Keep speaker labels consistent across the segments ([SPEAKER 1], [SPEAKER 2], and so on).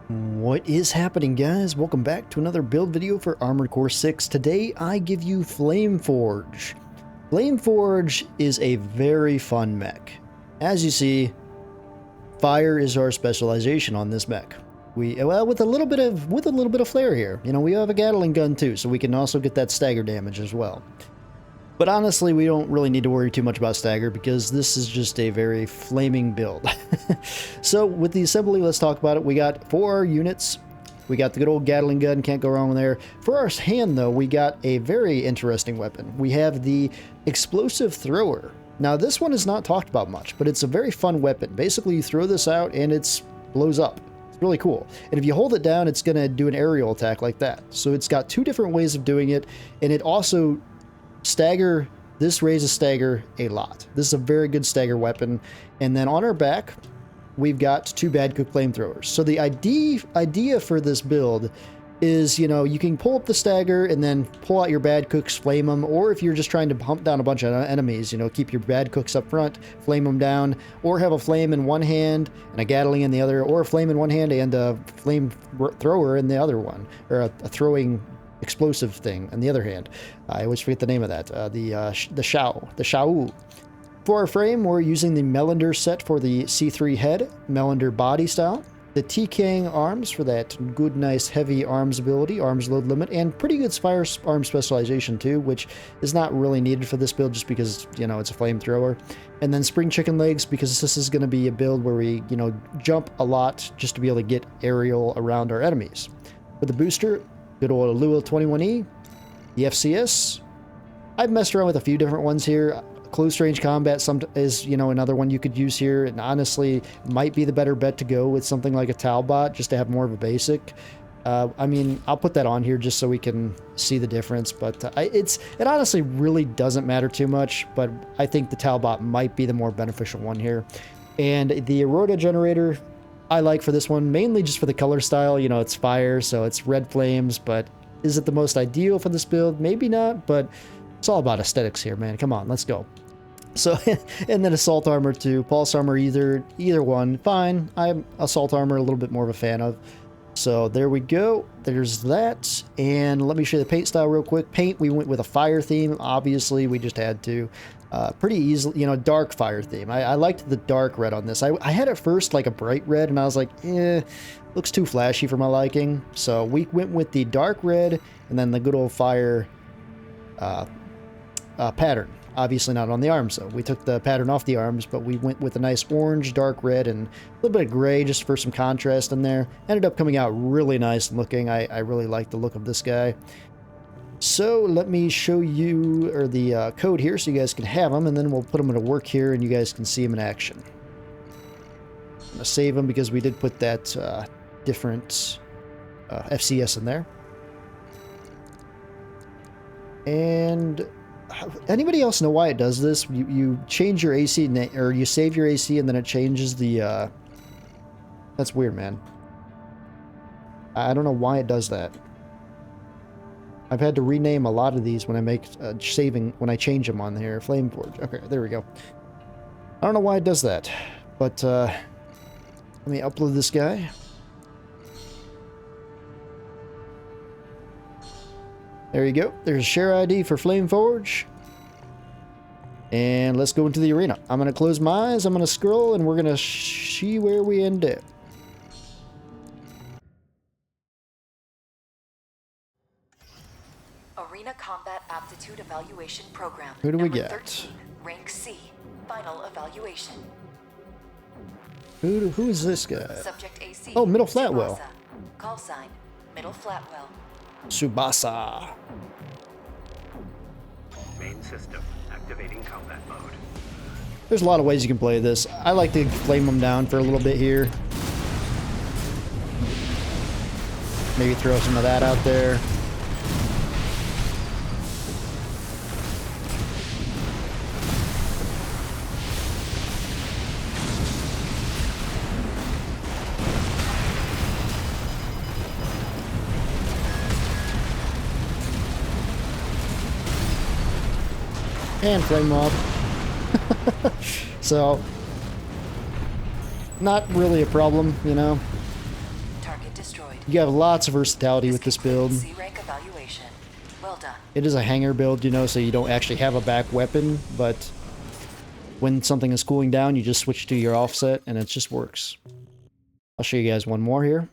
[SPEAKER 1] What is happening, guys? Welcome back to another build video for Armored Core 6. Today I give you Flameforge. Flameforge is a very fun mech. As you see, fire is our specialization on this mech. With a little bit of flair here. You know, we have a Gatling gun too, so we can also get that stagger damage as well. But honestly, we don't really need to worry too much about stagger because this is just a very flaming build. So with the assembly, let's talk about it. We got 4 units. We got the good old Gatling gun, can't go wrong there. For our hand though, we got a very interesting weapon. We have the explosive thrower. Now this one is not talked about much, but it's a very fun weapon. Basically you throw this out and it blows up. It's really cool. And if you hold it down, it's gonna do an aerial attack like that. So it's got 2 different ways of doing it, and it also this raises stagger a lot. This is a very good stagger weapon. And then on our back, we've got 2 bad cook flamethrowers. So the idea for this build is, you know, you can pull up the stagger and then pull out your bad cooks, flame them, or if you're just trying to hunt down a bunch of enemies, you know, keep your bad cooks up front, flame them down, or have a flame in one hand and a Gatling in the other, or a flame in one hand and a flame thrower in the other one, or a throwing explosive thing in the other hand. I always forget the name of that. The Shao. For our frame, we're using the Melander set for the C3 head, Melander body style. The T-King arms for that good, nice, heavy arms ability, arms load limit, and pretty good fire arm specialization too, which is not really needed for this build just because, you know, it's a flamethrower. And then spring chicken legs, because this is going to be a build where we, you know, jump a lot just to be able to get aerial around our enemies. For the booster, good old Lua 21E, the FCS. I've messed around with a few different ones here. Close range combat is, you know, another one you could use here, and honestly might be the better bet to go with something like a Talbot just to have more of a basic. I mean, I'll put that on here just so we can see the difference, but it honestly really doesn't matter too much, but I think the Talbot might be the more beneficial one here. And the Aurora generator I like for this one, mainly just for the color style. You know, it's fire, so it's red flames, but is it the most ideal for this build? Maybe not, but it's all about aesthetics here, man. Come on, let's go. So, and then assault armor too. Pulse armor, either one, fine. I'm assault armor a little bit more of a fan of. So there we go. There's that. And let me show you the paint style real quick. Paint, we went with a fire theme. Obviously, we just had to. Pretty easily, you know, dark fire theme. I liked the dark red on this. I had at first like a bright red, and I was like, looks too flashy for my liking. So we went with the dark red, and then the good old fire pattern. Obviously not on the arms, though. We took the pattern off the arms, but we went with a nice orange, dark red, and a little bit of gray just for some contrast in there. Ended up coming out really nice looking. I really like the look of this guy. So let me show you the code here so you guys can have them, and then we'll put them into work here and you guys can see them in action. I'm going to save them because we did put that different FCS in there. And anybody else know why it does this? You change your AC, or you save your AC and then it changes the... That's weird, man. I don't know why it does that. I've had to rename a lot of these when I make when I change them on here. Flameforge. Okay, there we go. I don't know why it does that, but let me upload this guy. There you go. There's a share ID for Flameforge. And let's go into the arena. I'm going to close my eyes, I'm going to scroll, and we're going to see where we end up.
[SPEAKER 2] Arena Combat Aptitude Evaluation Program.
[SPEAKER 1] Who do we get?
[SPEAKER 2] 13, rank C. Final evaluation.
[SPEAKER 1] Who is this guy?
[SPEAKER 2] Subject AC.
[SPEAKER 1] Oh, Middle Flatwell.
[SPEAKER 2] Tsubasa. Call sign, Middle Flatwell.
[SPEAKER 1] Tsubasa.
[SPEAKER 3] Main system activating combat mode.
[SPEAKER 1] There's a lot of ways you can play this. I like to flame them down for a little bit here. Maybe throw some of that out there. And flame mob. So, not really a problem, you know.
[SPEAKER 2] Target destroyed.
[SPEAKER 1] You have lots of versatility with this build.
[SPEAKER 2] C rank evaluation. Well done.
[SPEAKER 1] It is a hanger build, you know, so you don't actually have a back weapon, but when something is cooling down, you just switch to your offset, and it just works. I'll show you guys one more here.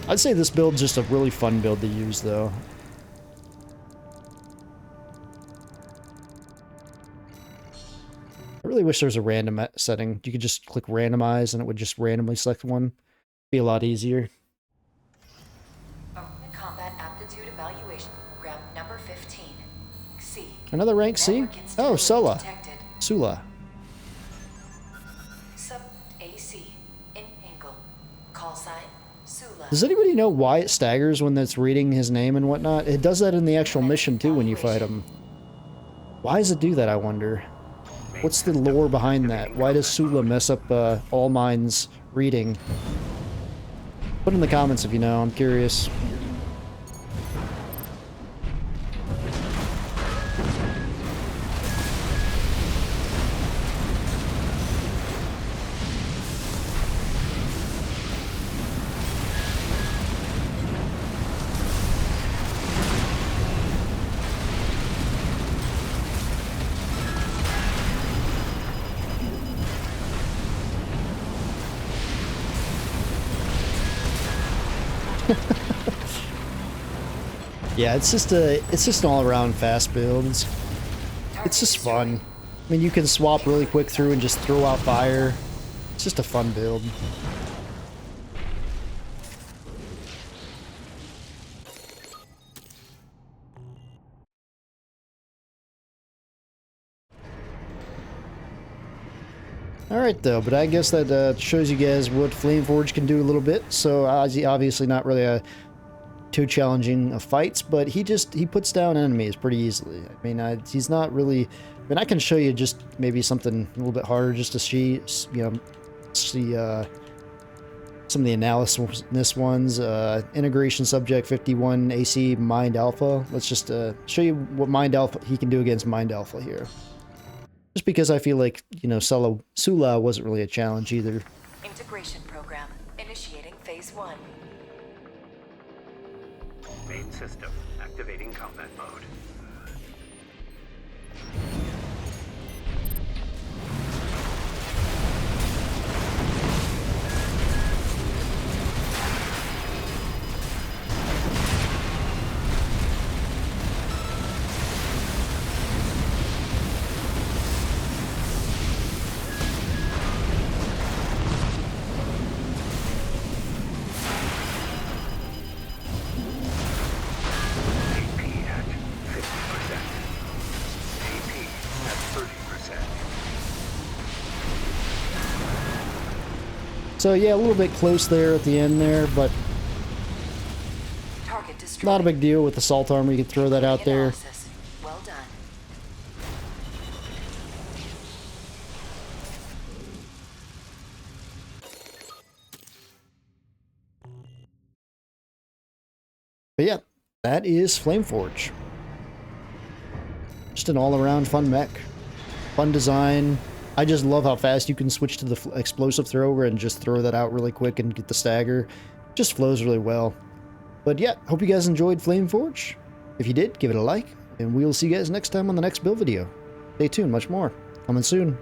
[SPEAKER 1] I'd say this build's just a really fun build to use, though. I really wish there was a random setting. You could just click randomize, and it would just randomly select one. Be a lot easier.
[SPEAKER 2] Combat aptitude evaluation program number 15. C.
[SPEAKER 1] Another rank C? Oh, Sula. Sula.
[SPEAKER 2] Sub AC. In angle. Call sign. Sula.
[SPEAKER 1] Does anybody know why it staggers when it's reading his name and whatnot? It does that in the actual mission too when you fight him. Why does it do that, I wonder? What's the lore behind that? Why does Sula mess up all mine's reading? Put in the comments if you know, I'm curious. Yeah, it's just an all-around fast build. It's just fun. I mean, you can swap really quick through and just throw out fire. It's just a fun build. Alright though, but I guess that shows you guys what Flameforge can do a little bit. So obviously not really too challenging of fights, but he puts down enemies pretty easily. I mean, he's not really... I mean, I can show you just maybe something a little bit harder just to see, you know, see some of the analysis ones. Integration Subject 51 AC Mind Alpha. Let's just show you what Mind Alpha he can do against Mind Alpha here. Just because I feel like, you know, Sula wasn't really a challenge either.
[SPEAKER 2] Integration program. Initiating phase 1.
[SPEAKER 3] Main system. Activating combat mode.
[SPEAKER 1] So yeah, a little bit close there at the end there, but
[SPEAKER 2] Target destroyed.
[SPEAKER 1] not a big deal with assault armor. You can throw that out there.
[SPEAKER 2] Analysis. Well done.
[SPEAKER 1] But yeah, that is Flameforge. Just an all-around fun mech. Fun design. I just love how fast you can switch to the explosive thrower and just throw that out really quick and get the stagger. Just flows really well. But yeah, hope you guys enjoyed Flameforge. If you did, give it a like, and we'll see you guys next time on the next build video. Stay tuned, much more coming soon.